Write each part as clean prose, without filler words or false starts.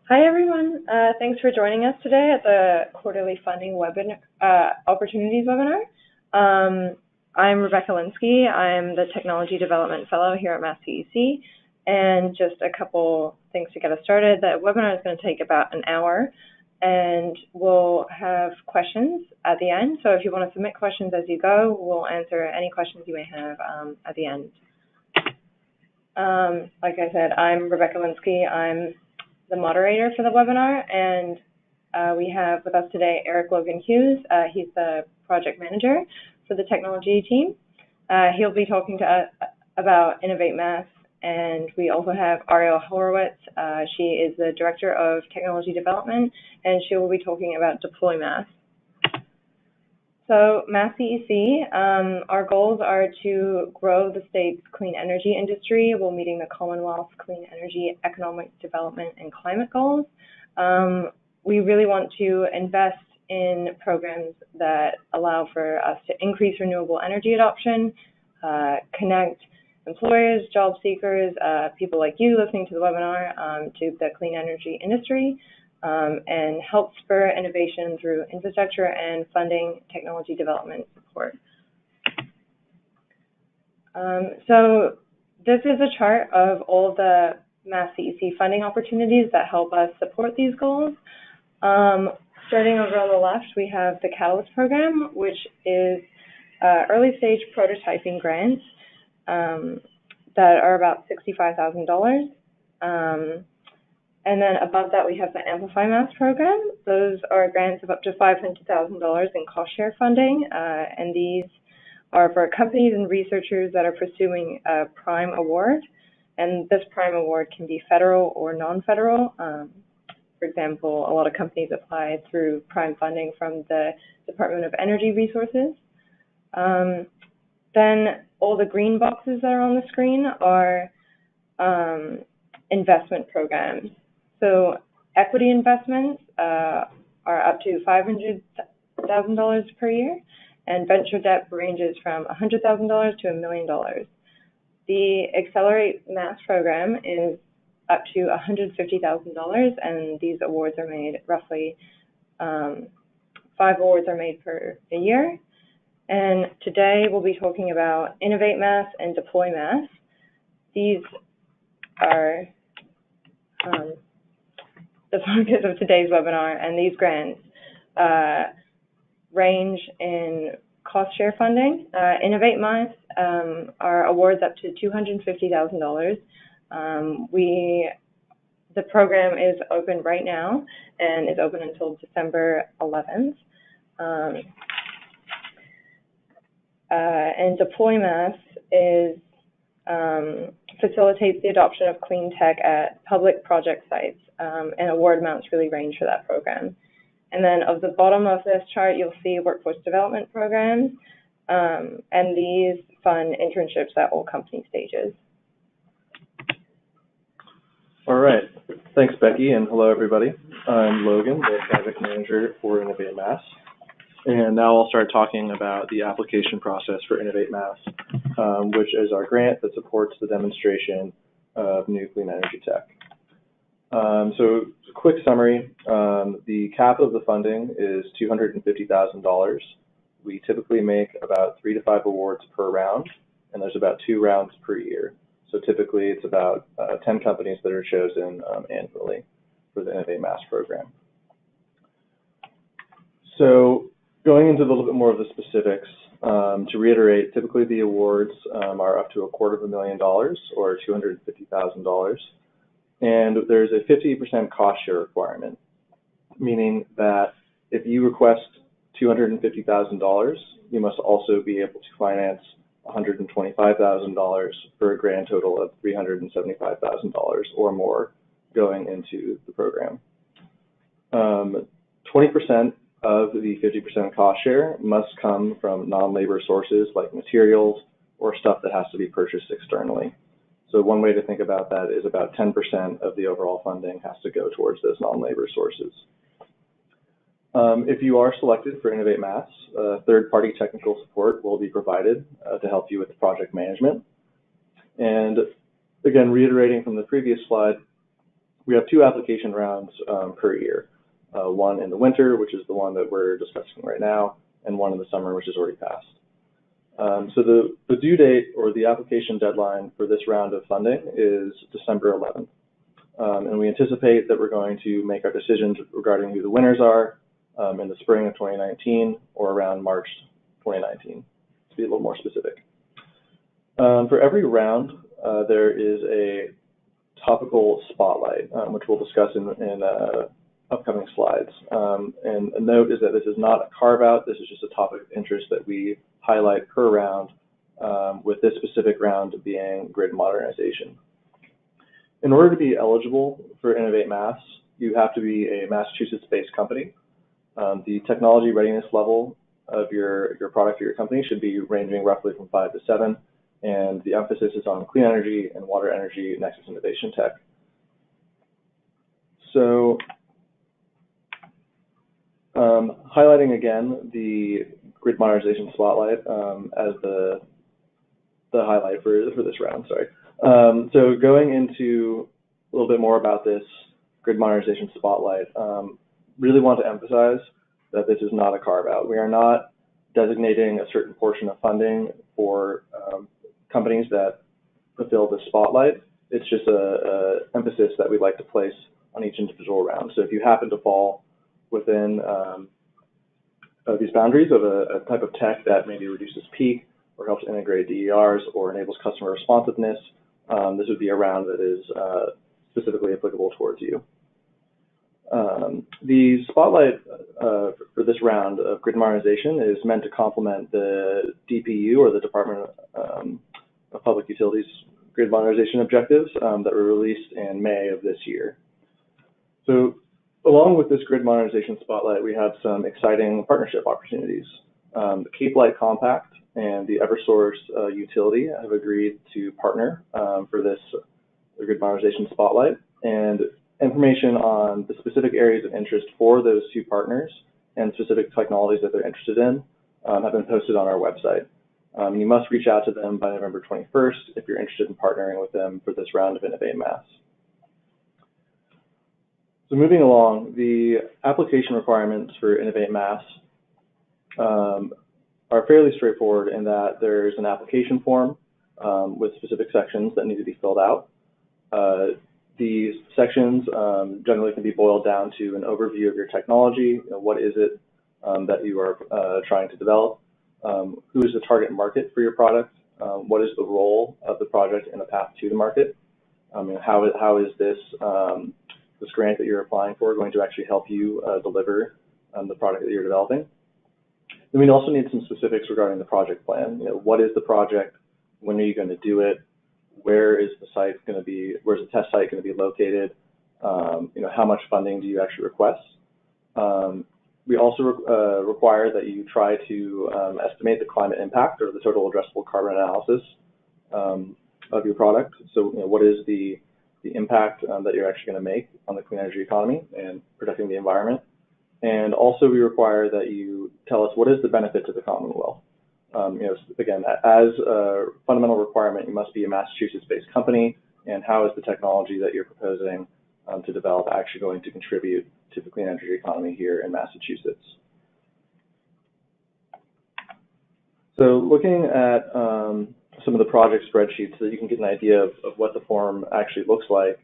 Hi, everyone. Thanks for joining us today at the quarterly funding webinar, opportunities webinar. I'm Rebecca Linsky. I'm the Technology Development Fellow here at Mass CEC. And just a couple things to get us started. The webinar is going to take about an hour, and we'll have questions at the end. So if you want to submit questions as you go, we'll answer any questions you may have at the end. Like I said, I'm Rebecca Linsky. I'm the moderator for the webinar, and we have with us today Eric Logan Hughes. He's the project manager for the technology team. He'll be talking to us about Innovate Mass, and we also have Ariel Horowitz. She is the director of technology development, and she will be talking about Deploy Mass. So Mass CEC, our goals are to grow the state's clean energy industry while meeting the Commonwealth's clean energy, economic development, and climate goals. We really want to invest in programs that allow for us to increase renewable energy adoption, connect employers, job seekers, people like you listening to the webinar to the clean energy industry, and help spur innovation through infrastructure and funding technology development support. So this is a chart of all the Mass CEC funding opportunities that help us support these goals. Starting over on the left, we have the Catalyst program, which is early stage prototyping grants that are about $65,000. And then above that, we have the Amplify Mass program. Those are grants of up to $500,000 in cost share funding, and these are for companies and researchers that are pursuing a prime award. And this prime award can be federal or non-federal. For example, a lot of companies apply through prime funding from the Department of Energy Resources. Then all the green boxes that are on the screen are investment programs. So equity investments are up to $500,000 per year, and venture debt ranges from $100,000 to $1 million. The Accelerate Mass program is up to $150,000, and these awards are made roughly 5 awards are made per a year. And today we'll be talking about Innovate Mass and Deploy Mass. These are the focus of today's webinar, and these grants range in cost share funding. Innovate Mass are awards up to $250,000. The program is open right now and is open until December 11th. And Deploy Mass is facilitates the adoption of clean tech at public project sites, and award amounts really range for that program. And then of the bottom of this chart, you'll see workforce development programs, and these fund internships at all company stages. All right, thanks Becky, and hello everybody. I'm Logan, the project manager for Innovate Mass. And now I'll start talking about the application process for Innovate Mass, which is our grant that supports the demonstration of new clean energy tech. So a quick summary, the cap of the funding is $250,000. We typically make about 3 to 5 awards per round, and there's about 2 rounds per year. So typically it's about 10 companies that are chosen annually for the Innovate Mass program. So going into a little bit more of the specifics, to reiterate, typically the awards are up to $250,000 or $250,000. And there's a 50% cost share requirement, meaning that if you request $250,000, you must also be able to finance $125,000 for a grand total of $375,000 or more going into the program. 20% of the 50% cost share must come from non-labor sources like materials or stuff that has to be purchased externally. So one way to think about that is about 10% of the overall funding has to go towards those non-labor sources. If you are selected for Innovate Mass, third-party technical support will be provided to help you with the project management. And again, reiterating from the previous slide, we have 2 application rounds per year. One in the winter, which is the one that we're discussing right now, and one in the summer, which is already passed. So the due date or the application deadline for this round of funding is December 11th. And we anticipate that we're going to make our decisions regarding who the winners are in the spring of 2019 or around March 2019, to be a little more specific. For every round, there is a topical spotlight, which we'll discuss in upcoming slides. And a note is that this is not a carve-out. This is just a topic of interest that we highlight per round, with this specific round being grid modernization. In order to be eligible for Innovate Mass, you have to be a Massachusetts-based company. The technology readiness level of your product or your company should be ranging roughly from 5 to 7, and the emphasis is on clean energy and water energy nexus innovation tech. So, highlighting again the grid modernization spotlight as the highlight for this round. Sorry. So going into a little bit more about this grid modernization spotlight, really want to emphasize that this is not a carve-out. We are not designating a certain portion of funding for companies that fulfill the spotlight. It's just a emphasis that we'd like to place on each individual round. So if you happen to fall within these boundaries of a type of tech that maybe reduces peak or helps integrate DERs or enables customer responsiveness, this would be a round that is specifically applicable towards you. The spotlight for this round of grid modernization is meant to complement the DPU, or the Department of Public Utilities grid modernization objectives that were released in May of this year. So along with this grid modernization spotlight, we have some exciting partnership opportunities. The Cape Light Compact and the Eversource utility have agreed to partner for this grid modernization spotlight, and information on the specific areas of interest for those 2 partners and specific technologies that they're interested in have been posted on our website. You must reach out to them by November 21st if you're interested in partnering with them for this round of Innovate Mass. So moving along, the application requirements for Innovate Mass are fairly straightforward in that there's an application form with specific sections that need to be filled out. These sections generally can be boiled down to an overview of your technology. What is it that you are trying to develop? Who is the target market for your product? What is the role of the project in the path to the market? How is this grant that you're applying for going to actually help you deliver the product that you're developing? Then we also need some specifics regarding the project plan. What is the project? When are you going to do it? Where is the site going to be? Where's the test site going to be located? How much funding do you actually request? We also require that you try to estimate the climate impact, or the total addressable carbon analysis of your product. So, what is the impact that you're actually going to make on the clean energy economy and protecting the environment? And also, we require that you tell us what is the benefit to the Commonwealth. Again, as a fundamental requirement, you must be a Massachusetts-based company, and how is the technology that you're proposing to develop actually going to contribute to the clean energy economy here in Massachusetts? So looking at some of the project spreadsheets so that you can get an idea of what the form actually looks like,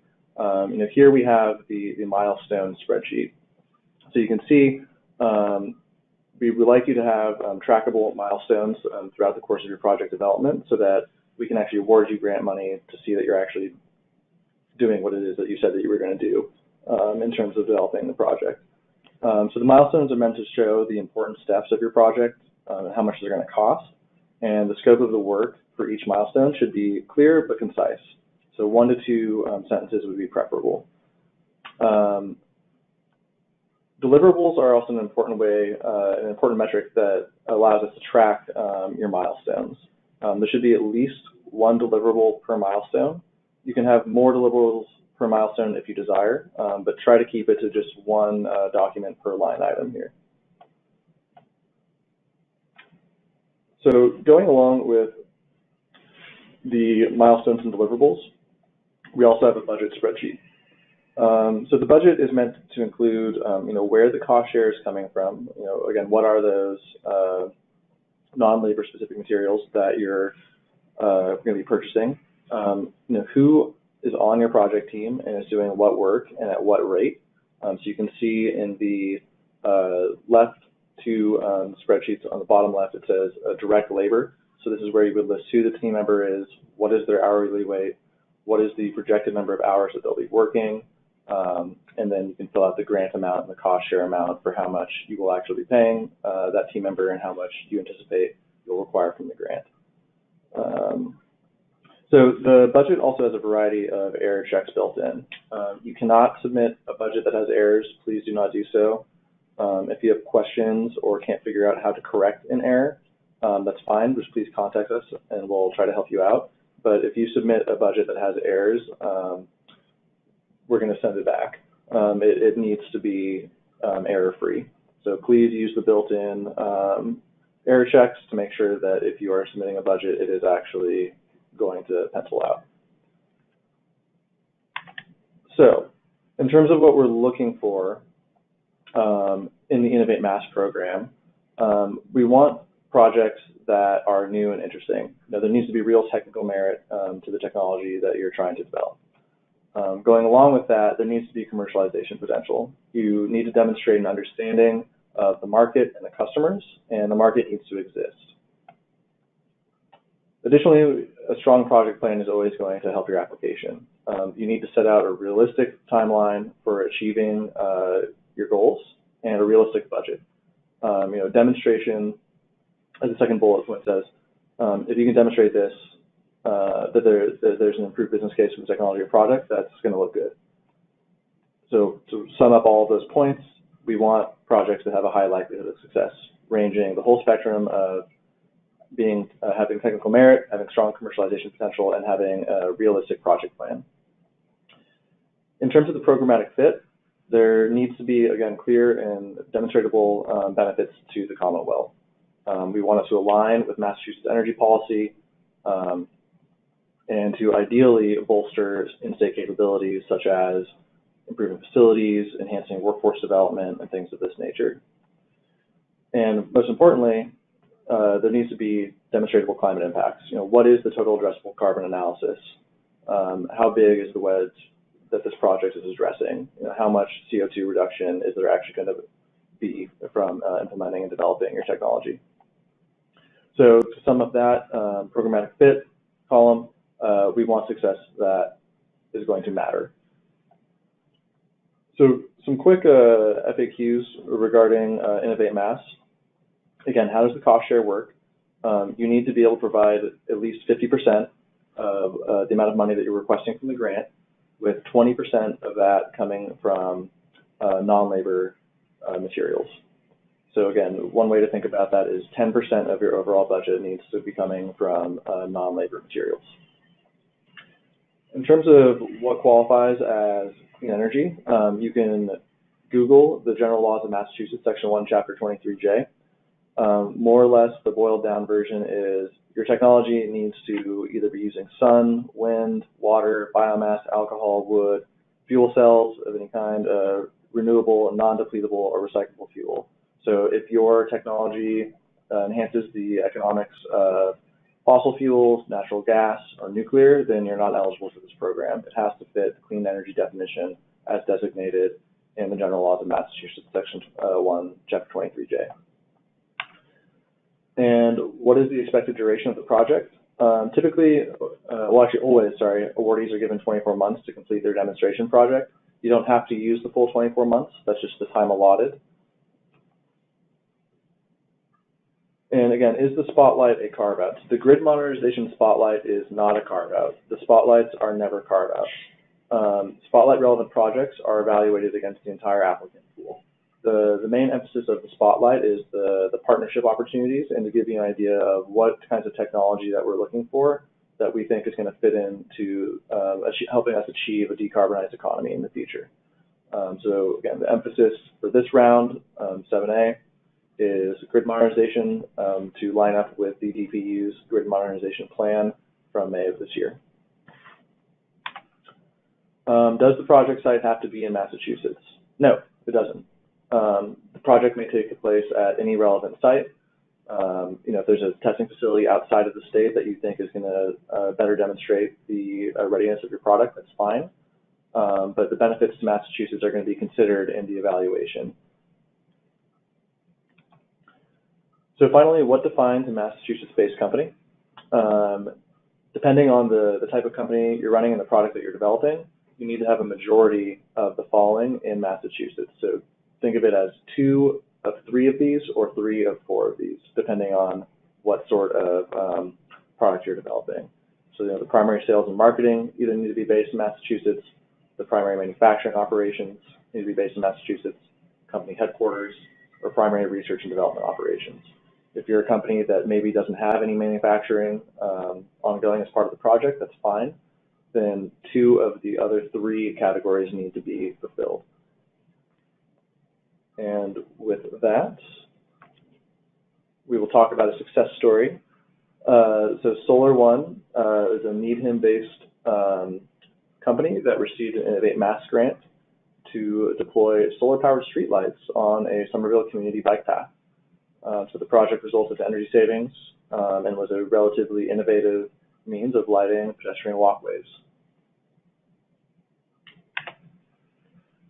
here we have the milestone spreadsheet. So you can see we would like you to have trackable milestones throughout the course of your project development, so that we can actually award you grant money to see that you're actually doing what it is that you said that you were going to do in terms of developing the project. So the milestones are meant to show the important steps of your project, how much they're going to cost, and the scope of the work for each milestone should be clear but concise. So 1 to 2 sentences would be preferable. Deliverables are also an important way, an important metric that allows us to track your milestones. There should be at least 1 deliverable per milestone. You can have more deliverables per milestone if you desire, but try to keep it to just 1 document per line item here. So going along with the milestones and deliverables, we also have a budget spreadsheet. So the budget is meant to include, where the cost share is coming from. Again, what are those non-labor specific materials that you're going to be purchasing? Who is on your project team and is doing what work and at what rate? So you can see in the left two spreadsheets on the bottom left, it says direct labor. So this is where you would list who the team member is, what is their hourly rate, what is the projected number of hours that they'll be working, and then you can fill out the grant amount and the cost share amount for how much you will actually be paying that team member and how much you anticipate you'll require from the grant. So the budget also has a variety of error checks built in. You cannot submit a budget that has errors. Please do not do so. If you have questions or can't figure out how to correct an error, that's fine. Just please contact us and we'll try to help you out. But if you submit a budget that has errors, we're going to send it back. It needs to be error-free. So please use the built-in error checks to make sure that if you are submitting a budget, it is actually going to pencil out. So in terms of what we're looking for in the Innovate Mass program, we want projects that are new and interesting. There needs to be real technical merit to the technology that you're trying to develop. Going along with that, there needs to be commercialization potential. You need to demonstrate an understanding of the market and the customers, and the market needs to exist. Additionally, a strong project plan is always going to help your application. You need to set out a realistic timeline for achieving your goals and a realistic budget. Demonstration, as the second bullet point says, if you can demonstrate this, that there's an improved business case for the technology or product, that's going to look good. So to sum up all of those points, we want projects that have a high likelihood of success, ranging the whole spectrum of having technical merit, having strong commercialization potential, and having a realistic project plan. In terms of the programmatic fit, there needs to be, again, clear and demonstratable benefits to the Commonwealth. We want it to align with Massachusetts energy policy and to ideally bolster in-state capabilities such as improving facilities, enhancing workforce development, and things of this nature. And most importantly, there needs to be demonstratable climate impacts. What is the total addressable carbon analysis? How big is the wedge that this project is addressing? How much CO2 reduction is there actually going to be from implementing and developing your technology? So to sum up that programmatic fit column, we want success that is going to matter. So some quick FAQs regarding Innovate Mass. Again, how does the cost share work? You need to be able to provide at least 50% of the amount of money that you're requesting from the grant, with 20% of that coming from non-labor materials. So again, one way to think about that is 10% of your overall budget needs to be coming from non-labor materials. In terms of what qualifies as clean energy, you can Google the General Laws of Massachusetts, Section 1, Chapter 23J. More or less, the boiled down version is your technology needs to either be using sun, wind, water, biomass, alcohol, wood, fuel cells of any kind, renewable, non-depletable, or recyclable fuel. So if your technology enhances the economics of fossil fuels, natural gas, or nuclear, then you're not eligible for this program. It has to fit the clean energy definition as designated in the General Laws of Massachusetts, Section 1, Chapter 23J. And what is the expected duration of the project? Typically, awardees are given 24 months to complete their demonstration project. You don't have to use the full 24 months. That's just the time allotted. And again, is the spotlight a carve-out? The grid modernization spotlight is not a carve-out. The spotlights are never carve-out. Spotlight relevant projects are evaluated against the entire applicant pool. The main emphasis of the spotlight is the partnership opportunities, and to give you an idea of what kinds of technology that we're looking for that we think is going to fit into helping us achieve a decarbonized economy in the future. So again, the emphasis for this round, 7A, is grid modernization to line up with the DPU's grid modernization plan from May of this year. Does the project site have to be in Massachusetts? No, it doesn't. The project may take place at any relevant site. If there's a testing facility outside of the state that you think is going to better demonstrate the readiness of your product, that's fine. But the benefits to Massachusetts are going to be considered in the evaluation. So finally, what defines a Massachusetts-based company? Depending on the type of company you're running and the product that you're developing, you need to have a majority of the following in Massachusetts. So think of it as 2 of 3 of these or 3 of 4 of these, depending on what sort of product you're developing. So the primary sales and marketing either need to be based in Massachusetts, the primary manufacturing operations need to be based in Massachusetts, company headquarters, or primary research and development operations. If you're a company that maybe doesn't have any manufacturing ongoing as part of the project, that's fine. Then 2 of the other 3 categories need to be fulfilled. And with that, we will talk about a success story. So Solar One is a Needham-based company that received an Innovate Mass grant to deploy solar-powered streetlights on a Somerville community bike path. So the project resulted in energy savings and was a relatively innovative means of lighting pedestrian walkways.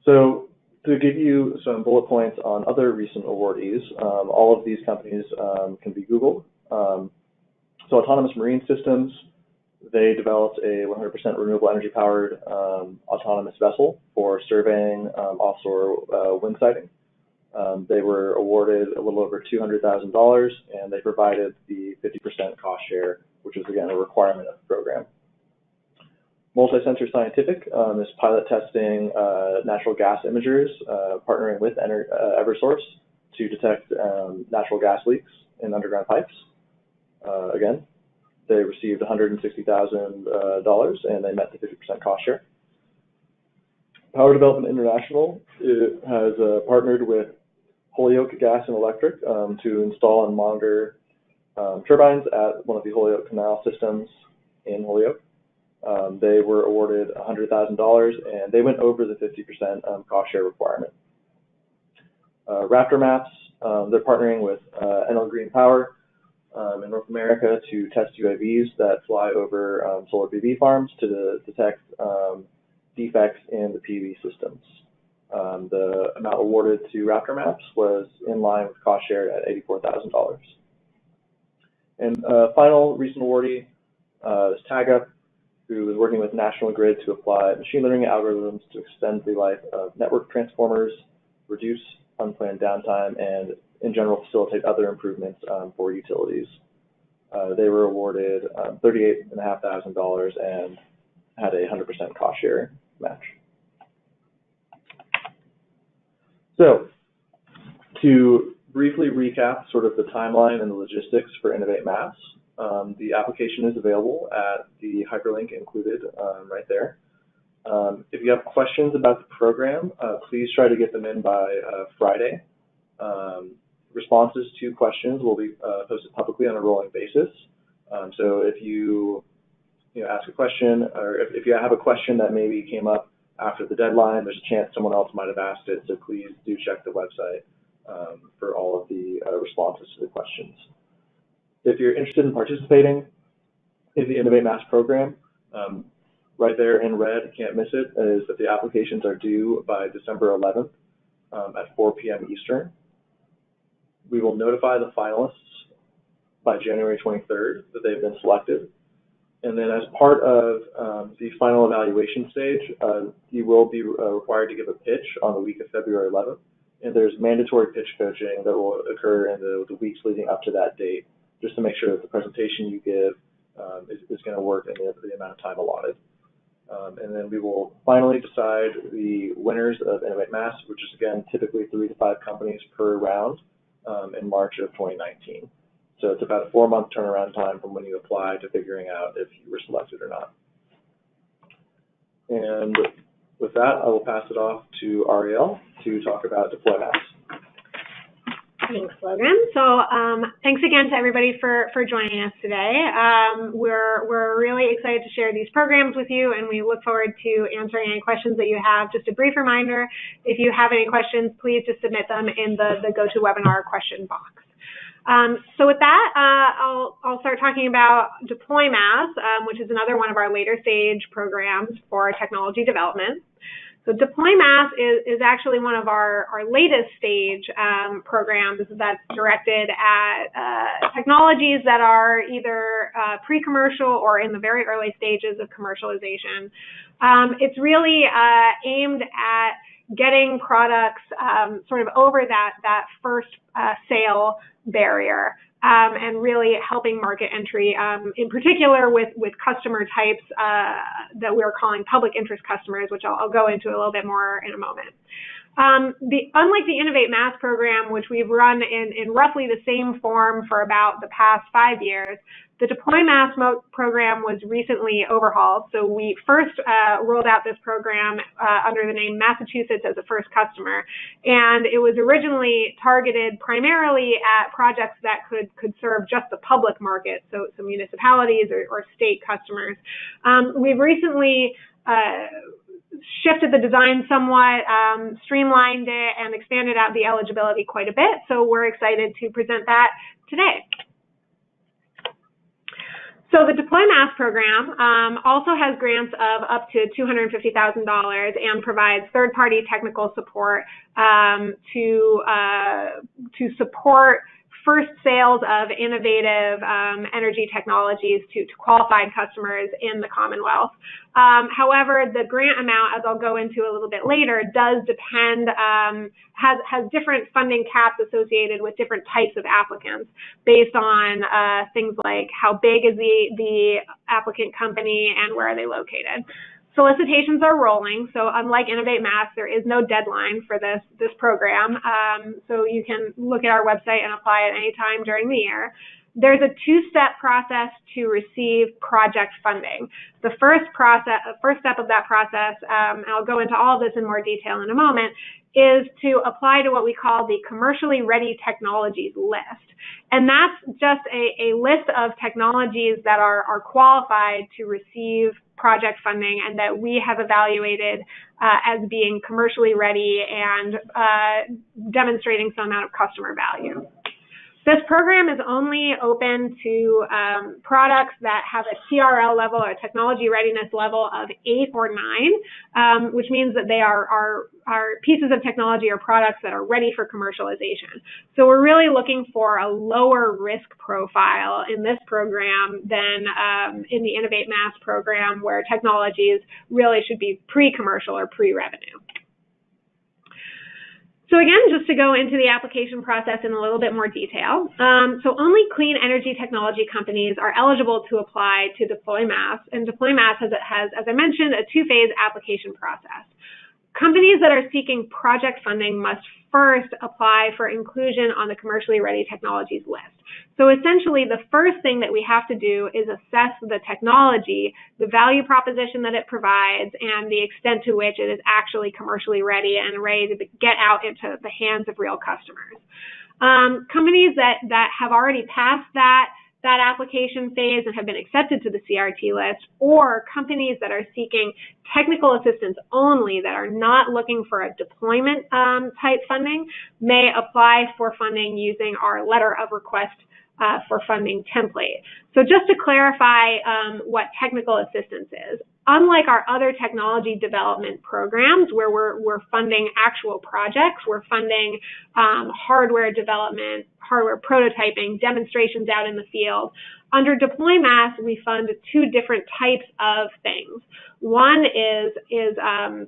So to give you some bullet points on other recent awardees, all of these companies can be Googled. So Autonomous Marine Systems, they developed a 100% renewable energy powered autonomous vessel for surveying offshore wind sighting. They were awarded a little over $200,000, and they provided the 50% cost share, which is, again, a requirement of the program. Multi-Sensor Scientific is pilot testing natural gas imagers, partnering with Eversource to detect natural gas leaks in underground pipes. Again, they received $160,000, and they met the 50% cost share. Power Development International has partnered with Holyoke Gas and Electric to install and monitor turbines at one of the Holyoke Canal systems in Holyoke. They were awarded $100,000, and they went over the 50% cost share requirement. Raptor Maps, they're partnering with Enel Green Power in North America to test UAVs that fly over solar PV farms to detect defects in the PV systems. The amount awarded to Raptor Maps was in line with cost share at $84,000. And final recent awardee is TagUp, who is working with National Grid to apply machine learning algorithms to extend the life of network transformers, reduce unplanned downtime, and in general facilitate other improvements for utilities. They were awarded $38,500 and had a 100% cost share match. So, to briefly recap sort of the timeline and the logistics for Innovate Mass, the application is available at the hyperlink included right there. If you have questions about the program, please try to get them in by Friday. Responses to questions will be posted publicly on a rolling basis. So if you ask a question, or if you have a question that maybe came up after the deadline, there's a chance someone else might have asked it, so please do check the website for all of the responses to the questions. If you're interested in participating in the Innovate Mass program, right there in red, can't miss it, is that the applications are due by December 11th at 4 p.m. Eastern. We will notify the finalists by January 23rd that they've been selected. And then as part of the final evaluation stage, you will be required to give a pitch on the week of February 11th. And there's mandatory pitch coaching that will occur in the weeks leading up to that date, just to make sure that the presentation you give is going to work in the amount of time allotted. And then we will finally decide the winners of Innovate Mass, which is, again, typically 3 to 5 companies per round in March of 2019. So it's about a 4-month turnaround time from when you apply to figuring out if you were selected or not. And with that, I will pass it off to Ariel to talk about Deploy Mass. Thanks, Logan. So thanks again to everybody for joining us today. We're really excited to share these programs with you, and we look forward to answering any questions that you have. Just a brief reminder, if you have any questions, please just submit them in the GoToWebinar question box. So with that, I'll start talking about DeployMass, which is another one of our later stage programs for technology development. So DeployMass is actually one of our latest stage programs that's directed at technologies that are either pre-commercial or in the very early stages of commercialization. It's really aimed at getting products sort of over that first sale barrier, and really helping market entry, in particular with customer types that we're calling public interest customers, which I'll go into a little bit more in a moment. Unlike the Innovate Mass program, which we've run in roughly the same form for about the past 5 years, the DeployMass program was recently overhauled. So we first rolled out this program under the name Massachusetts as a first customer, and it was originally targeted primarily at projects that could serve just the public market, so municipalities or state customers. We've recently shifted the design somewhat, streamlined it, and expanded out the eligibility quite a bit. So we're excited to present that today. So the DeployMass program also has grants of up to $250,000 and provides third-party technical support to support first sales of innovative energy technologies to qualified customers in the Commonwealth. However, the grant amount, as I'll go into a little bit later, does depend, has different funding caps associated with different types of applicants based on things like how big is the applicant company and where are they located. Solicitations are rolling, so unlike Innovate Mass, there is no deadline for this program, so you can look at our website and apply at any time during the year. There's a two-step process to receive project funding. The first step of that process, and I'll go into all of this in more detail in a moment, is to apply to what we call the Commercially Ready Technologies list. And that's just a list of technologies that are qualified to receive project funding and that we have evaluated as being commercially ready and demonstrating some amount of customer value. This program is only open to products that have a TRL level or technology readiness level of 8 or 9, which means that they are pieces of technology or products that are ready for commercialization. So we're really looking for a lower risk profile in this program than in the Innovate Mass program, where technologies really should be pre-commercial or pre-revenue. So again, just to go into the application process in a little bit more detail. So only clean energy technology companies are eligible to apply to DeployMass, and DeployMass has, as I mentioned, a two-phase application process. Companies that are seeking project funding must first apply for inclusion on the Commercially Ready Technologies list. So essentially, the first thing that we have to do is assess the technology, the value proposition that it provides, and the extent to which it is actually commercially ready and ready to get out into the hands of real customers. Companies that have already passed that application phase and have been accepted to the CRT list, or companies that are seeking technical assistance only that are not looking for a deployment type funding, may apply for funding using our letter of request for funding template. So just to clarify what technical assistance is, unlike our other technology development programs where we're funding actual projects, we're funding hardware development, hardware prototyping, demonstrations out in the field. Under DeployMass, we fund two different types of things. One is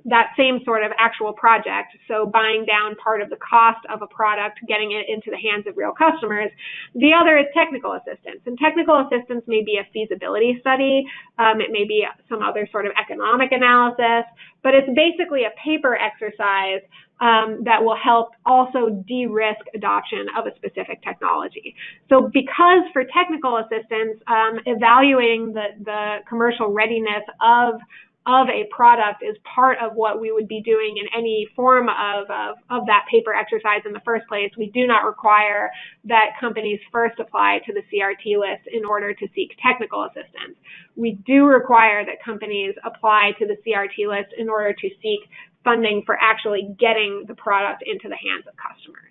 that same sort of actual project, so buying down part of the cost of a product, getting it into the hands of real customers. The other is technical assistance, and technical assistance may be a feasibility study, it may be some other sort of economic analysis, but it's basically a paper exercise that will help also de-risk adoption of a specific technology. So because for technical assistance, evaluating the commercial readiness of of a product is part of what we would be doing in any form of that paper exercise in the first place, we do not require that companies first apply to the CRT list in order to seek technical assistance. We do require that companies apply to the CRT list in order to seek funding for actually getting the product into the hands of customers.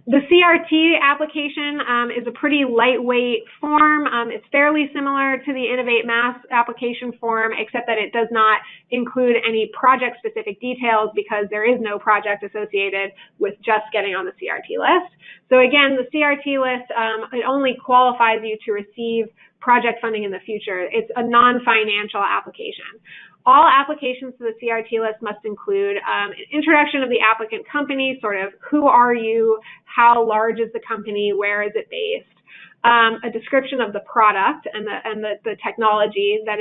The CRT application is a pretty lightweight form. It's fairly similar to the Innovate Mass application form, except that it does not include any project-specific details because there is no project associated with just getting on the CRT list. So again, the CRT list, it only qualifies you to receive project funding in the future. It's a non-financial application. All applications to the CRT list must include an introduction of the applicant company, sort of who are you, how large is the company, where is it based, a description of the product and the technology that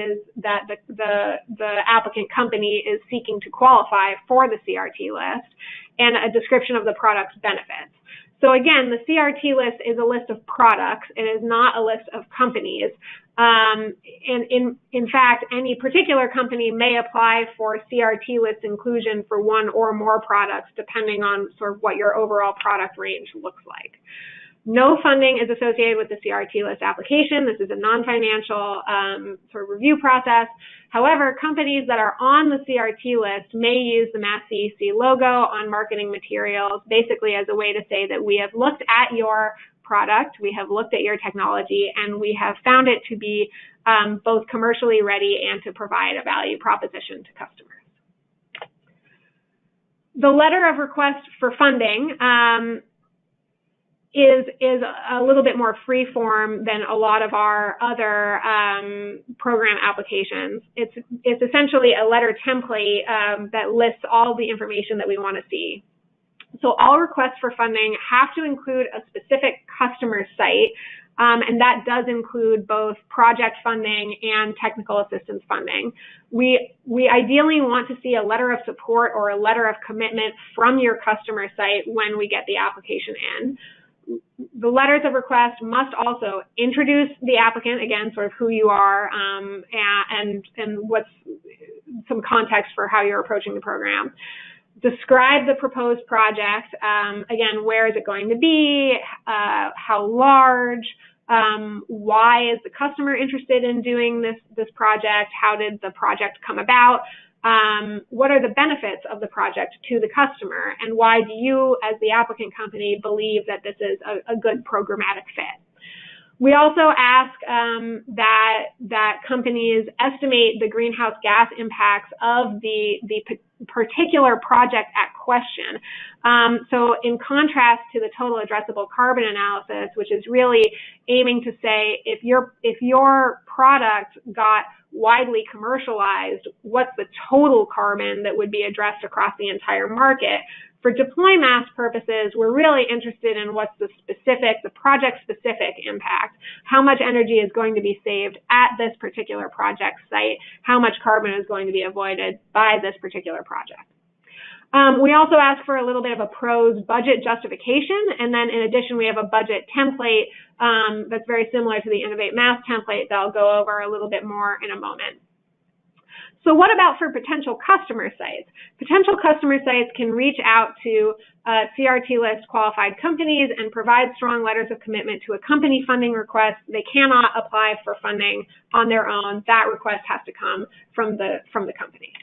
the applicant company is seeking to qualify for the CRT list, and a description of the product's benefits. So again, the CRT list is a list of products. It is not a list of companies. And in fact, any particular company may apply for CRT list inclusion for one or more products, depending on sort of what your overall product range looks like. No funding is associated with the CRT list application. This is a non-financial sort of review process. However, companies that are on the CRT list may use the Mass CEC logo on marketing materials, basically as a way to say that we have looked at your product, we have looked at your technology, and we have found it to be both commercially ready and to provide a value proposition to customers. The letter of request for funding is a little bit more free form than a lot of our other program applications. It's essentially a letter template that lists all the information that we want to see. So all requests for funding have to include a specific customer site, and that does include both project funding and technical assistance funding. We ideally want to see a letter of support or a letter of commitment from your customer site when we get the application in. The letters of request must also introduce the applicant, again, sort of who you are, and what's some context for how you're approaching the program. Describe the proposed project, again, where is it going to be, how large, why is the customer interested in doing this project, how did the project come about, what are the benefits of the project to the customer, and why do you, as the applicant company, believe that this is a good programmatic fit. We also ask that companies estimate the greenhouse gas impacts of the particular project at question. So in contrast to the total addressable carbon analysis, which is really aiming to say if your product got widely commercialized, what's the total carbon that would be addressed across the entire market? For deploy mass purposes, we're really interested in what's the project-specific impact. How much energy is going to be saved at this particular project site? How much carbon is going to be avoided by this particular project? We also ask for a little bit of a pros budget justification, and then in addition, we have a budget template that's very similar to the Innovate Mass template that I'll go over a little bit more in a moment. So what about for potential customer sites? Potential customer sites can reach out to CRT list qualified companies and provide strong letters of commitment to a company funding request. They cannot apply for funding on their own. That request has to come from the company.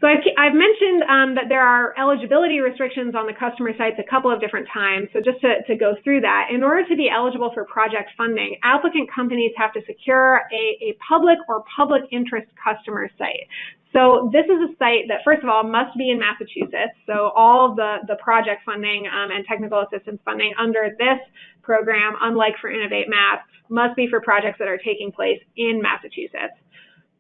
So I've mentioned that there are eligibility restrictions on the customer sites a couple of different times. So just to go through that, in order to be eligible for project funding, applicant companies have to secure a public or public interest customer site. So this is a site that, first of all, must be in Massachusetts. So all of the project funding and technical assistance funding under this program, unlike for Innovate Mass, must be for projects that are taking place in Massachusetts.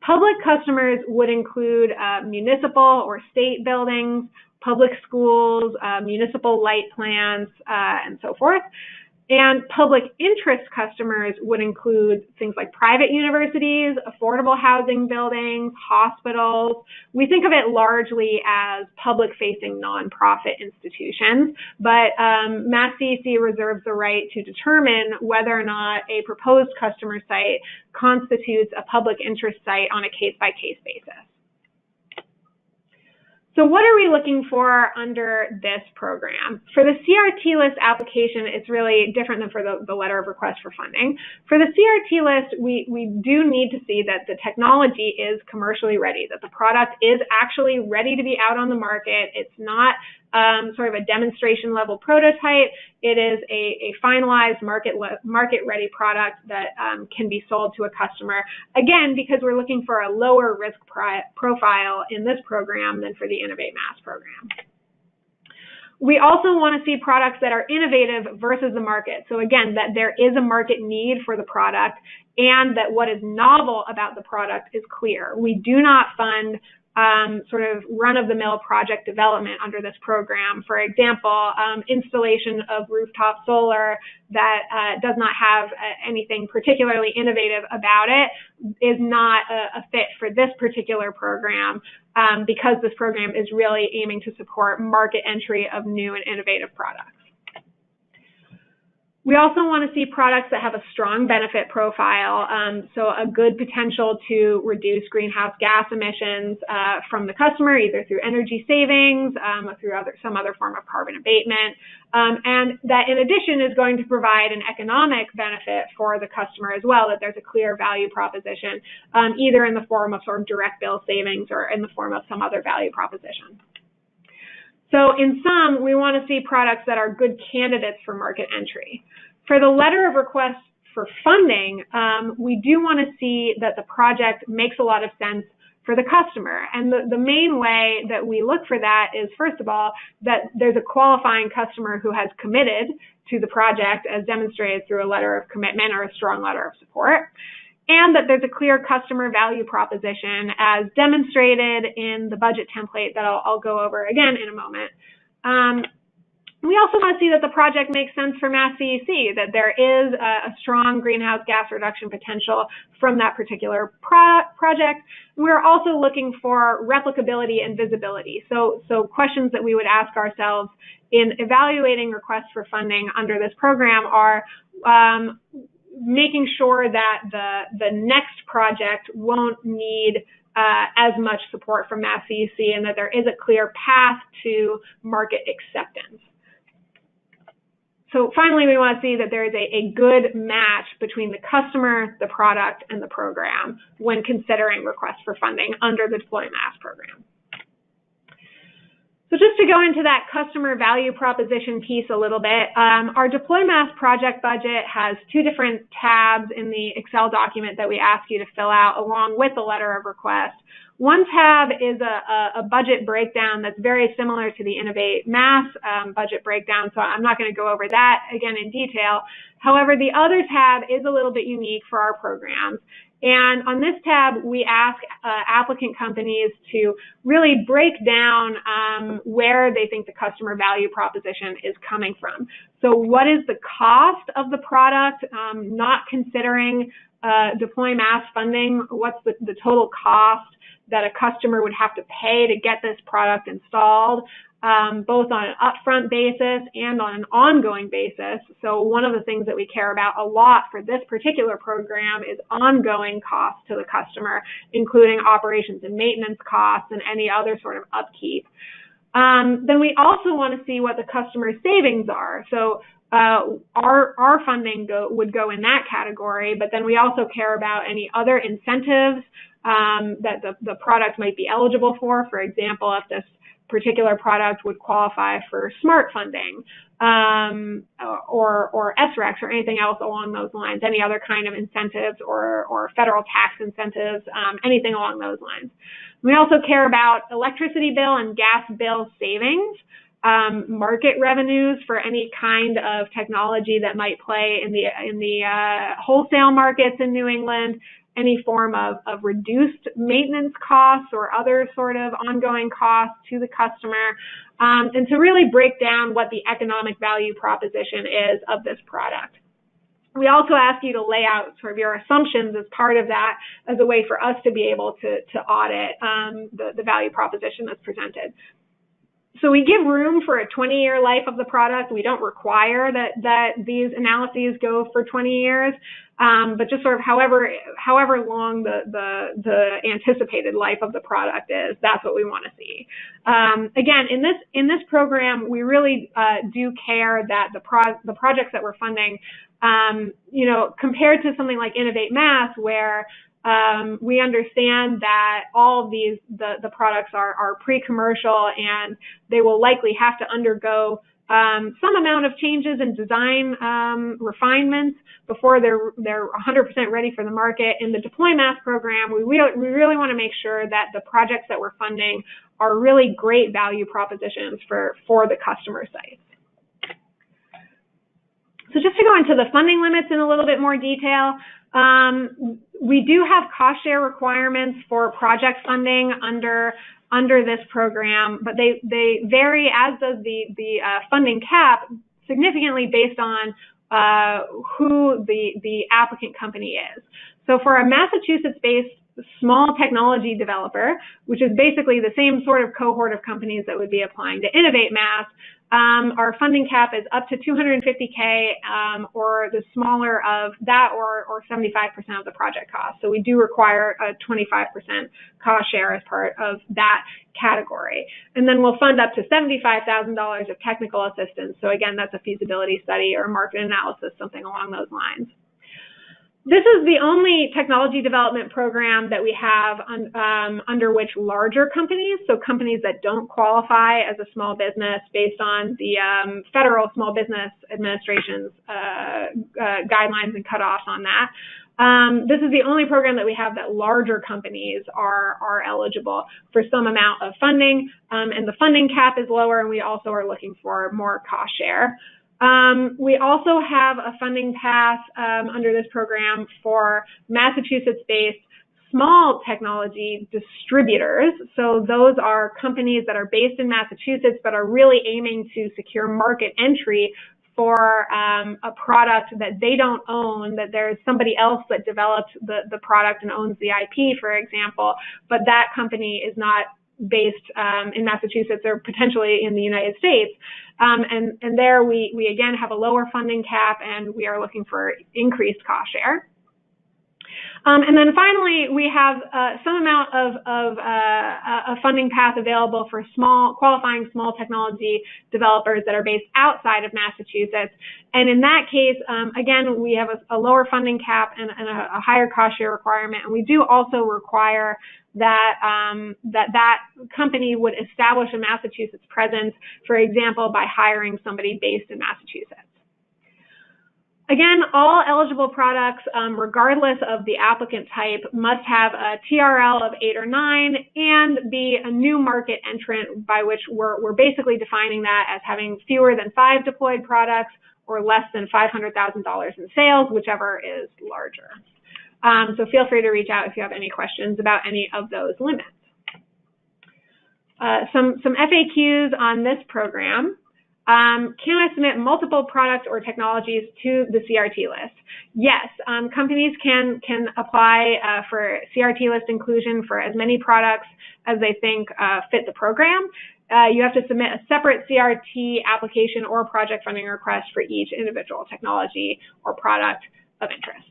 Public customers would include municipal or state buildings, public schools, municipal light plants, and so forth. And public interest customers would include things like private universities, affordable housing buildings, hospitals. We think of it largely as public-facing nonprofit institutions, but Mass CEC reserves the right to determine whether or not a proposed customer site constitutes a public interest site on a case-by-case basis. So what are we looking for under this program? For the CRT list application, it's really different than for the letter of request for funding. For the CRT list, we do need to see that the technology is commercially ready, that the product is actually ready to be out on the market. It's not sort of a demonstration level prototype. It is a finalized market ready product that can be sold to a customer. Again, because we're looking for a lower risk profile in this program than for the Innovate Mass program. We also want to see products that are innovative versus the market. So again, that there is a market need for the product and that what is novel about the product is clear. We do not fund sort of run-of-the-mill project development under this program. For example, installation of rooftop solar that does not have anything particularly innovative about it is not a fit for this particular program because this program is really aiming to support market entry of new and innovative products. We also want to see products that have a strong benefit profile, so a good potential to reduce greenhouse gas emissions from the customer, either through energy savings, or through some other form of carbon abatement, and that in addition is going to provide an economic benefit for the customer as well, that there's a clear value proposition, either in the form of sort of direct bill savings or in the form of some other value proposition. So in sum, we want to see products that are good candidates for market entry. For the letter of request for funding, we do want to see that the project makes a lot of sense for the customer. And the main way that we look for that is, first of all, that there's a qualifying customer who has committed to the project as demonstrated through a letter of commitment or a strong letter of support. And that there's a clear customer value proposition as demonstrated in the budget template that I'll go over again in a moment. We also want to see that the project makes sense for Mass CEC, that there is a strong greenhouse gas reduction potential from that particular project. We're also looking for replicability and visibility. So questions that we would ask ourselves in evaluating requests for funding under this program are making sure that the next project won't need as much support from Mass CEC and that there is a clear path to market acceptance. So finally, we want to see that there is a good match between the customer, the product, and the program when considering requests for funding under the Deploy Mass program. So just to go into that customer value proposition piece a little bit, our Deploy Mass project budget has two different tabs in the Excel document that we ask you to fill out along with the letter of request. One tab is a budget breakdown that's very similar to the Innovate Mass budget breakdown, so I'm not going to go over that again in detail. However, the other tab is a little bit unique for our programs. And on this tab, we ask applicant companies to really break down where they think the customer value proposition is coming from. So what is the cost of the product, not considering Deploy Mass funding, what's the total cost that a customer would have to pay to get this product installed, both on an upfront basis and on an ongoing basis. So one of the things that we care about a lot for this particular program is ongoing costs to the customer, including operations and maintenance costs and any other sort of upkeep. Then we also want to see what the customer savings are. So our funding would go in that category, but then we also care about any other incentives that the product might be eligible for. For example, if this particular product would qualify for SMART funding or SREX or anything else along those lines, any other kind of incentives or federal tax incentives, anything along those lines. We also care about electricity bill and gas bill savings, market revenues for any kind of technology that might play in the wholesale markets in New England, any form of reduced maintenance costs or other sort of ongoing costs to the customer, and to really break down what the economic value proposition is of this product. We also ask you to lay out sort of your assumptions as part of that, as a way for us to be able to audit the value proposition that's presented. So we give room for a 20-year life of the product. We don't require that these analyses go for 20 years, but just sort of however long the anticipated life of the product is, that's what we want to see. Again, in this program, we really do care that the projects that we're funding, you know, compared to something like Innovate Mass, where we understand that all of these, the products are pre-commercial and they will likely have to undergo some amount of changes in design refinements before they're 100% ready for the market. In the Deploy Mass program, we really want to make sure that the projects that we're funding are really great value propositions for the customer sites. So just to go into the funding limits in a little bit more detail, we do have cost share requirements for project funding under this program, but they vary, as does the funding cap, significantly based on who the applicant company is. So for a Massachusetts-based small technology developer, which is basically the same sort of cohort of companies that would be applying to Innovate Mass, our funding cap is up to $250K, or the smaller of that, or 75% of the project cost. So we do require a 25% cost share as part of that category. And then we'll fund up to $75,000 of technical assistance. So again, that's a feasibility study or market analysis, something along those lines. This is the only technology development program that we have under which larger companies, so companies that don't qualify as a small business based on the Federal Small Business Administration's guidelines and cutoffs on that. This is the only program that we have that larger companies are eligible for some amount of funding, and the funding cap is lower, and we also are looking for more cost share. We also have a funding path under this program for Massachusetts-based small technology distributors. So those are companies that are based in Massachusetts but are really aiming to secure market entry for a product that they don't own, that there's somebody else that developed the product and owns the IP, for example, but that company is not based in Massachusetts or potentially in the United States. And there we again have a lower funding cap, and we are looking for increased cost share. And then finally, we have some amount of a funding path available for qualifying small technology developers that are based outside of Massachusetts. And in that case, again, we have a lower funding cap and a higher cost share requirement. And we do also require that that company would establish a Massachusetts presence, for example, by hiring somebody based in Massachusetts. Again, all eligible products, regardless of the applicant type, must have a TRL of 8 or 9 and be a new market entrant, by which we're basically defining that as having fewer than 5 deployed products or less than $500,000 in sales, whichever is larger. So feel free to reach out if you have any questions about any of those limits. Some FAQs on this program. Can I submit multiple products or technologies to the CRT list? Yes, companies can apply for CRT list inclusion for as many products as they think fit the program. You have to submit a separate CRT application or project funding request for each individual technology or product of interest.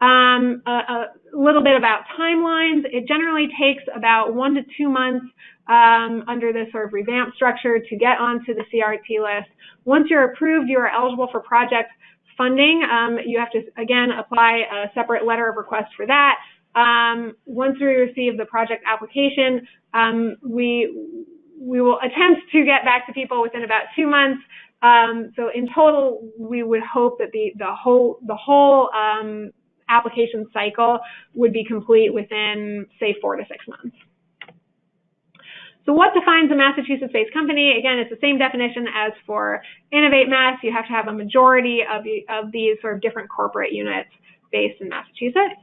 A little bit about timelines. It generally takes about 1 to 2 months under this sort of revamped structure to get onto the CRT list. Once you're approved, you are eligible for project funding. You have to, again, apply a separate letter of request for that. Once we receive the project application, we will attempt to get back to people within about 2 months. So in total, we would hope that the whole application cycle would be complete within, say, 4 to 6 months. So what defines a Massachusetts-based company? Again, it's the same definition as for Innovate Mass. You have to have a majority of these sort of different corporate units based in Massachusetts.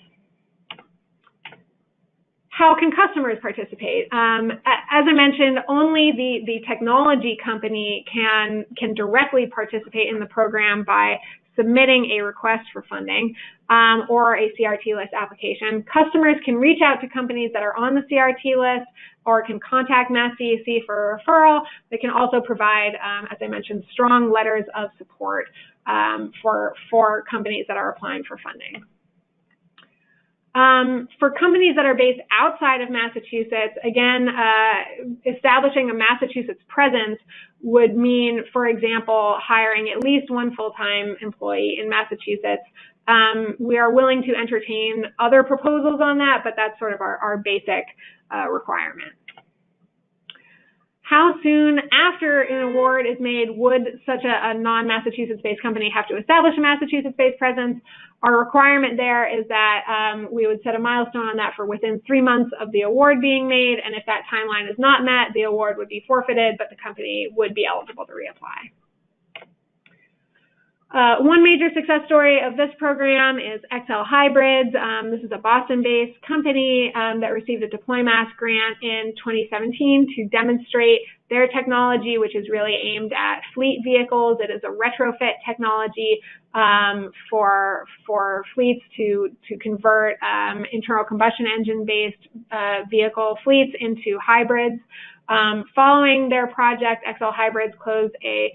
How can customers participate? As I mentioned, only the technology company can directly participate in the program by submitting a request for funding or a CRT list application. Customers can reach out to companies that are on the CRT list or can contact Mass DEC for a referral. They can also provide, as I mentioned, strong letters of support for companies that are applying for funding. For companies that are based outside of Massachusetts, again, establishing a Massachusetts presence would mean, for example, hiring at least one full-time employee in Massachusetts. We are willing to entertain other proposals on that, but that's sort of our basic requirement. How soon after an award is made would such a non-Massachusetts-based company have to establish a Massachusetts-based presence? Our requirement there is that we would set a milestone on that for within 3 months of the award being made, and if that timeline is not met, the award would be forfeited, but the company would be eligible to reapply. One major success story of this program is XL Hybrids. This is a Boston-based company that received a DeployMass grant in 2017 to demonstrate their technology, which is really aimed at fleet vehicles. It is a retrofit technology for fleets to convert internal combustion engine-based vehicle fleets into hybrids. Following their project, XL Hybrids closed a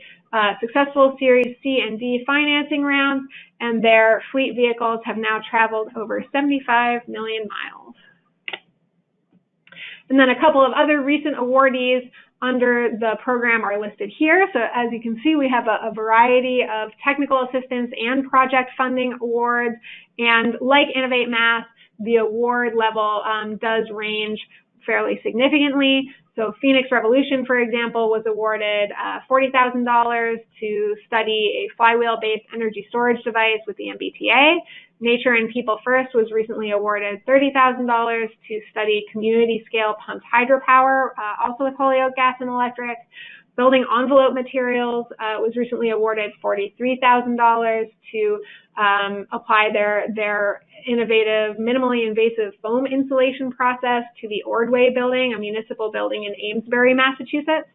successful Series C and D financing round, and their fleet vehicles have now traveled over 75 million miles. And then a couple of other recent awardees under the program are listed here. So as you can see, we have a variety of technical assistance and project funding awards. And like Innovate Mass, the award level does range fairly significantly. So Phoenix Revolution, for example, was awarded $40,000 to study a flywheel-based energy storage device with the MBTA. Nature and People First was recently awarded $30,000 to study community-scale pumped hydropower, also with Holyoke Gas and Electric. Building Envelope Materials was recently awarded $43,000 to apply their innovative, minimally invasive foam insulation process to the Ordway building, a municipal building in Amesbury, Massachusetts.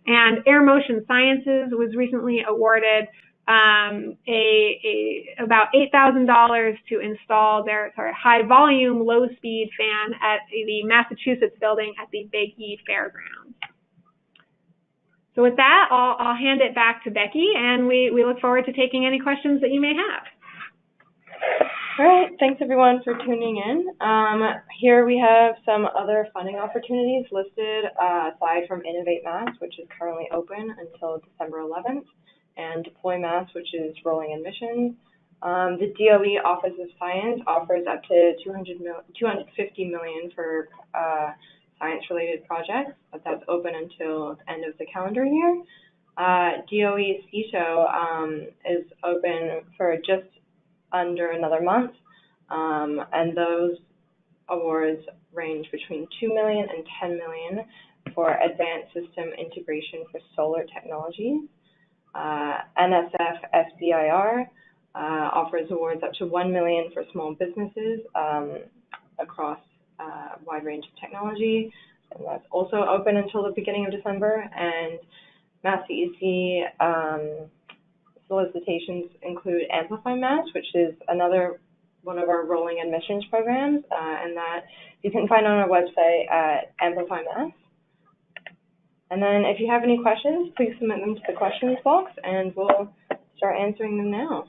And Air Motion Sciences was recently awarded about $8,000 to install their high-volume, low-speed fan at the Massachusetts building at the Big E Fairgrounds. So with that, I'll hand it back to Becky, and we look forward to taking any questions that you may have. All right, thanks everyone for tuning in. Here we have some other funding opportunities listed aside from Innovate Mass, which is currently open until December 11th, and Deploy Mass, which is rolling admissions. The DOE Office of Science offers up to $250 million for science-related projects, but that's open until the end of the calendar year. DOE CISO is open for just under another month, and those awards range between $2 million and $10 million for advanced system integration for solar technologies. NSF SBIR offers awards up to $1 million for small businesses across a wide range of technology, and that's also open until the beginning of December. And Mass DEC solicitations include Amplify Mass, which is another one of our rolling admissions programs, and that you can find on our website at Amplify Mass. And then if you have any questions, please submit them to the questions box, and we'll start answering them now.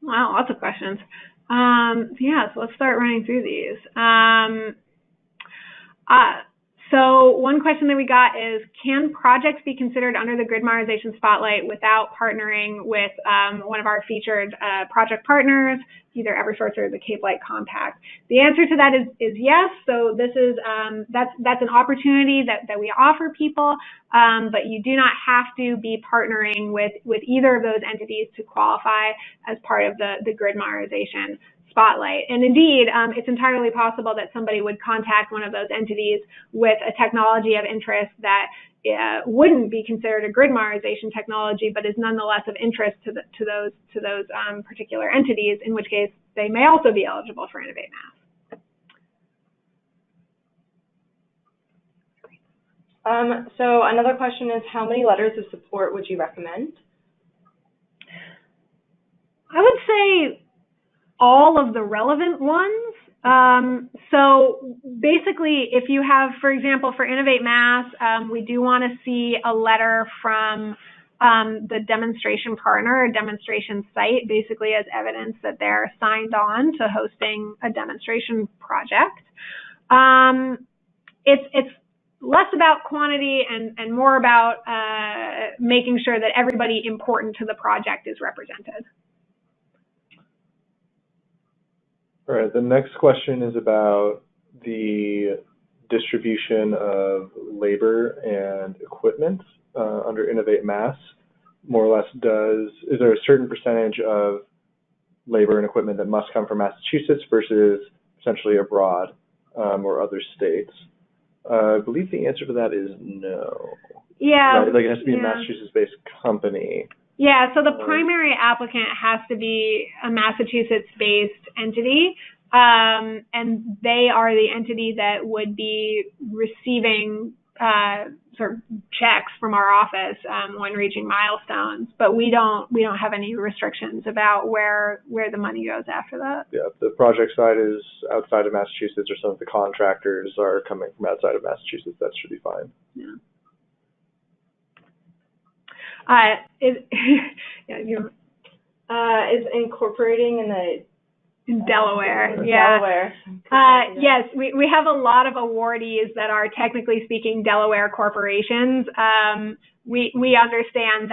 Wow, lots of questions. So let's start running through these. So one question that we got is, can projects be considered under the Grid Modernization Spotlight without partnering with one of our featured project partners, either Eversource or the Cape Light Compact? The answer to that is yes. So this is that's an opportunity that we offer people, but you do not have to be partnering with either of those entities to qualify as part of the Grid Modernization Spotlight. And indeed, it's entirely possible that somebody would contact one of those entities with a technology of interest that wouldn't be considered a grid modernization technology, but is nonetheless of interest to those particular entities, in which case they may also be eligible for Innovate Mass. So another question is, how many letters of support would you recommend? I would say all of the relevant ones. So basically, if you have, for example, for Innovate Mass, we do want to see a letter from the demonstration partner or demonstration site, basically as evidence that they're signed on to hosting a demonstration project. It's less about quantity and more about making sure that everybody important to the project is represented. All right, the next question is about the distribution of labor and equipment under Innovate Mass. More or less, is there a certain percentage of labor and equipment that must come from Massachusetts versus essentially abroad or other states? I believe the answer to that is no. Yeah. Right? Like it has to be a Massachusetts-based company. Yeah, so the primary applicant has to be a Massachusetts-based entity, and they are the entity that would be receiving sort of checks from our office when reaching milestones. But we don't have any restrictions about where the money goes after that. Yeah, if the project site is outside of Massachusetts or some of the contractors are coming from outside of Massachusetts, that should be fine. Yeah. Is incorporating in Delaware. Delaware. Yes, we have a lot of awardees that are technically speaking Delaware corporations. We understand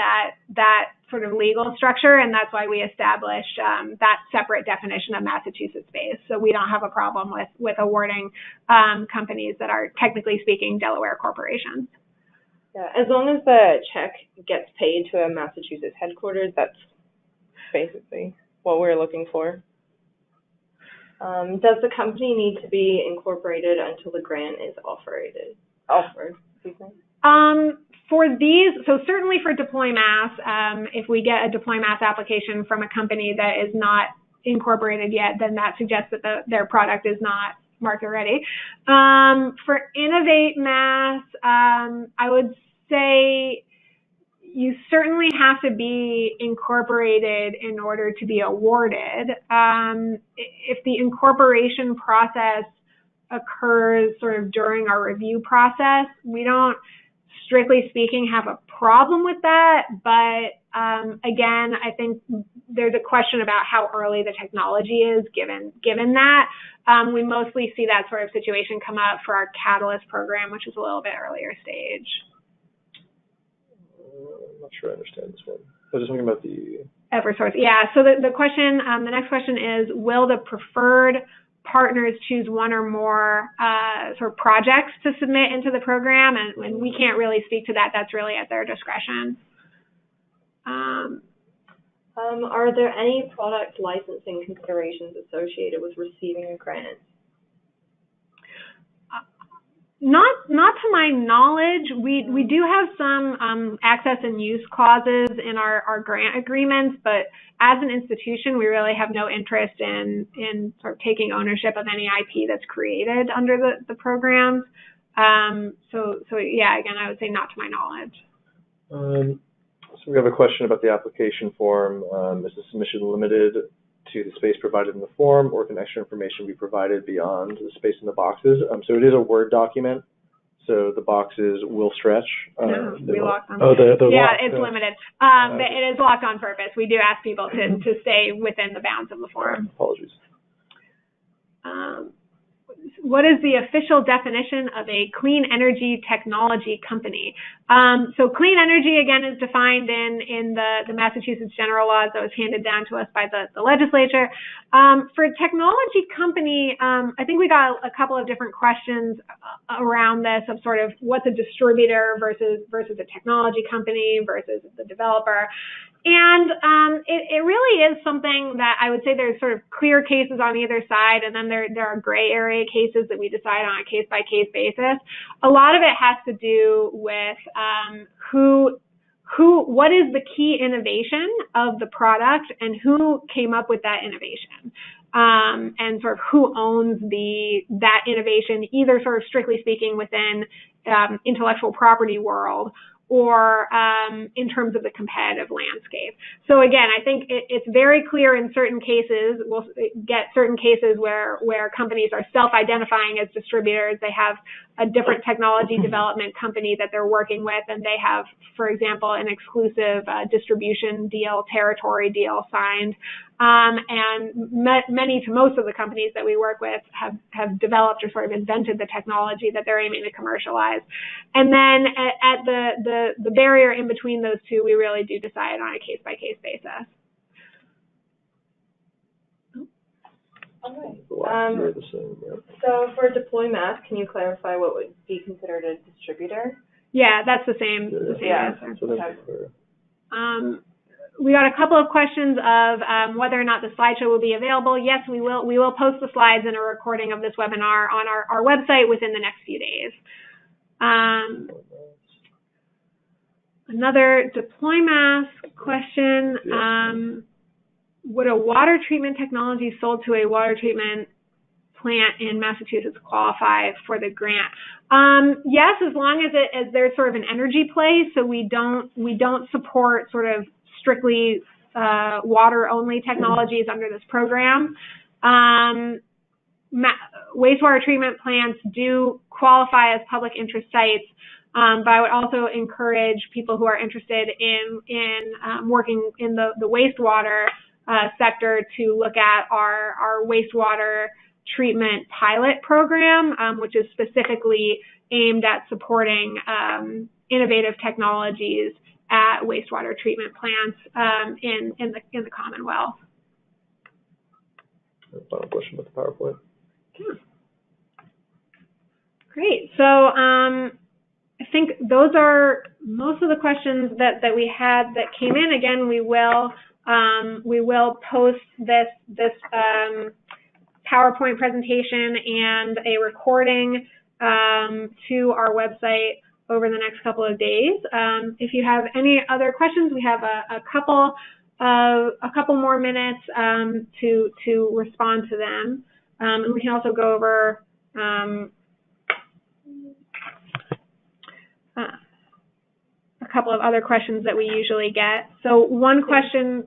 that sort of legal structure, and that's why we established that separate definition of Massachusetts-based. So we don't have a problem with awarding companies that are technically speaking Delaware corporations. Yeah, as long as the check gets paid to a Massachusetts headquarters, that's basically what we're looking for. Does the company need to be incorporated until the grant is offered? For these, so certainly for Deploy Mass, if we get a Deploy Mass application from a company that is not incorporated yet, then that suggests that their product is not market ready. For Innovate Mass, I would say you certainly have to be incorporated in order to be awarded. If the incorporation process occurs sort of during our review process, we don't, strictly speaking, have a problem with that. But again, I think there's a question about how early the technology is given that. We mostly see that sort of situation come up for our Catalyst program, which is a little bit earlier stage. I'm not sure I understand this one. I was just talking about the Eversource. Yeah, so the next question is, will the preferred partners choose one or more sort of projects to submit into the program? And we can't really speak to that. That's really at their discretion. Are there any product licensing considerations associated with receiving a grant? Not to my knowledge. We do have some access and use clauses in our grant agreements, but as an institution, we really have no interest in sort of taking ownership of any IP that's created under the programs. So yeah, again, I would say not to my knowledge. So we have a question about the application form. Is the submission limited to the space provided in the form, or can extra information be provided beyond the space in the boxes? So it is a Word document, so the boxes will stretch. No, we locked on. Oh, they're locked. It's limited. It is locked on purpose. We do ask people to stay within the bounds of the form. Apologies. What is the official definition of a clean energy technology company? So clean energy, again, is defined in the Massachusetts general laws that was handed down to us by the legislature. For a technology company, I think we got a couple of different questions around this of sort of what's a distributor versus a technology company versus the developer. And it really is something that I would say there's sort of clear cases on either side, and then there are gray area cases that we decide on a case-by-case basis. A lot of it has to do with what is the key innovation of the product and who came up with that innovation, and sort of who owns that innovation, either sort of strictly speaking within intellectual property world, or in terms of the competitive landscape. So again, I think it's very clear in certain cases. We'll get certain cases where companies are self-identifying as distributors. They have a different technology development company that they're working with, and they have, for example, an exclusive distribution deal, territory deal signed. And many to most of the companies that we work with have developed or sort of invented the technology that they're aiming to commercialize. And then at the barrier in between those two, we really do decide on a case-by-case basis. Okay. So for deploy mass, can you clarify what would be considered a distributor? Yeah, that's the same answer. We got a couple of questions of whether or not the slideshow will be available. Yes, we will. We will post the slides and a recording of this webinar on our website within the next few days. Another deploy mass question. Would a water treatment technology sold to a water treatment plant in Massachusetts qualify for the grant? Yes, as long as there's sort of an energy play. So we don't support sort of strictly water-only technologies under this program. Wastewater treatment plants do qualify as public interest sites, but I would also encourage people who are interested in working in the wastewater sector to look at our wastewater treatment pilot program, which is specifically aimed at supporting innovative technologies at wastewater treatment plants in the Commonwealth. Final question with the PowerPoint. Yeah. Great. So I think those are most of the questions that we had that came in. Again, we will post this PowerPoint presentation and a recording to our website over the next couple of days. If you have any other questions, we have a couple more minutes to respond to them, and we can also go over a couple of other questions that we usually get. So one question,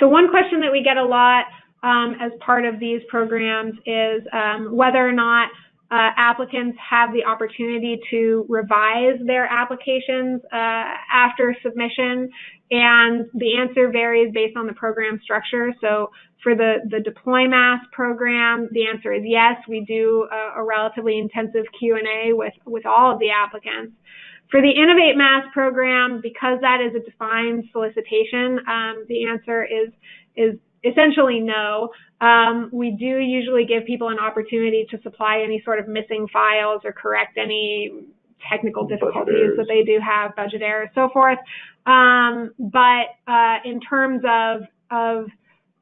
one question that we get a lot as part of these programs is whether or not applicants have the opportunity to revise their applications after submission, and the answer varies based on the program structure. So for the Deploy Mass program, the answer is yes. We do a relatively intensive Q&A with all of the applicants. For the Innovate Mass program, because that is a defined solicitation, the answer is essentially no. We do usually give people an opportunity to supply any sort of missing files or correct any technical difficulties that they do have, budget errors, so forth. But in terms of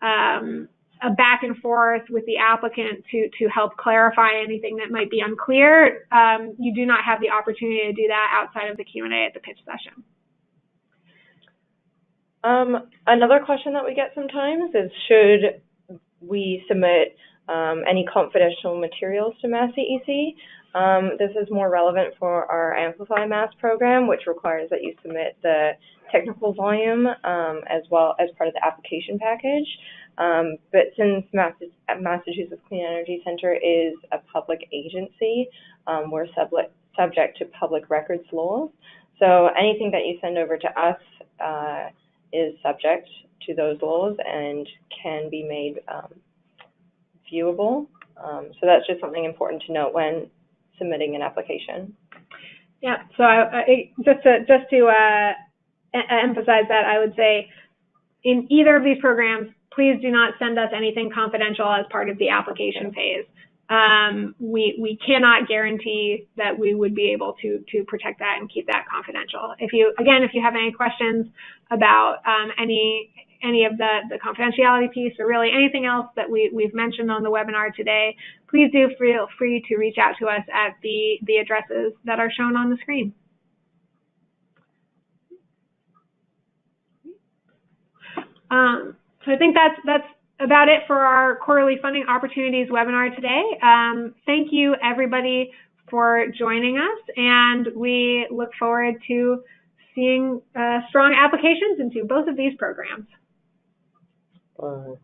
a back and forth with the applicant to help clarify anything that might be unclear, you do not have the opportunity to do that outside of the Q&A at the pitch session. Another question that we get sometimes is, should we submit any confidential materials to Mass CEC? This is more relevant for our Amplify Mass program, which requires that you submit the technical volume as well as part of the application package. But since Massachusetts Clean Energy Center is a public agency, we're subject to public records laws. So anything that you send over to us is subject to those laws and can be made viewable. So that's just something important to note when submitting an application. Yeah, so just to emphasize that, I would say in either of these programs, please do not send us anything confidential as part of the application phase. We cannot guarantee that we would be able to protect that and keep that confidential. If you have any questions about any of the confidentiality piece or really anything else that we've mentioned on the webinar today, please do feel free to reach out to us at the addresses that are shown on the screen. So I think that's about it for our quarterly funding opportunities webinar today. Thank you, everybody, for joining us, and we look forward to seeing strong applications into both of these programs. Bye.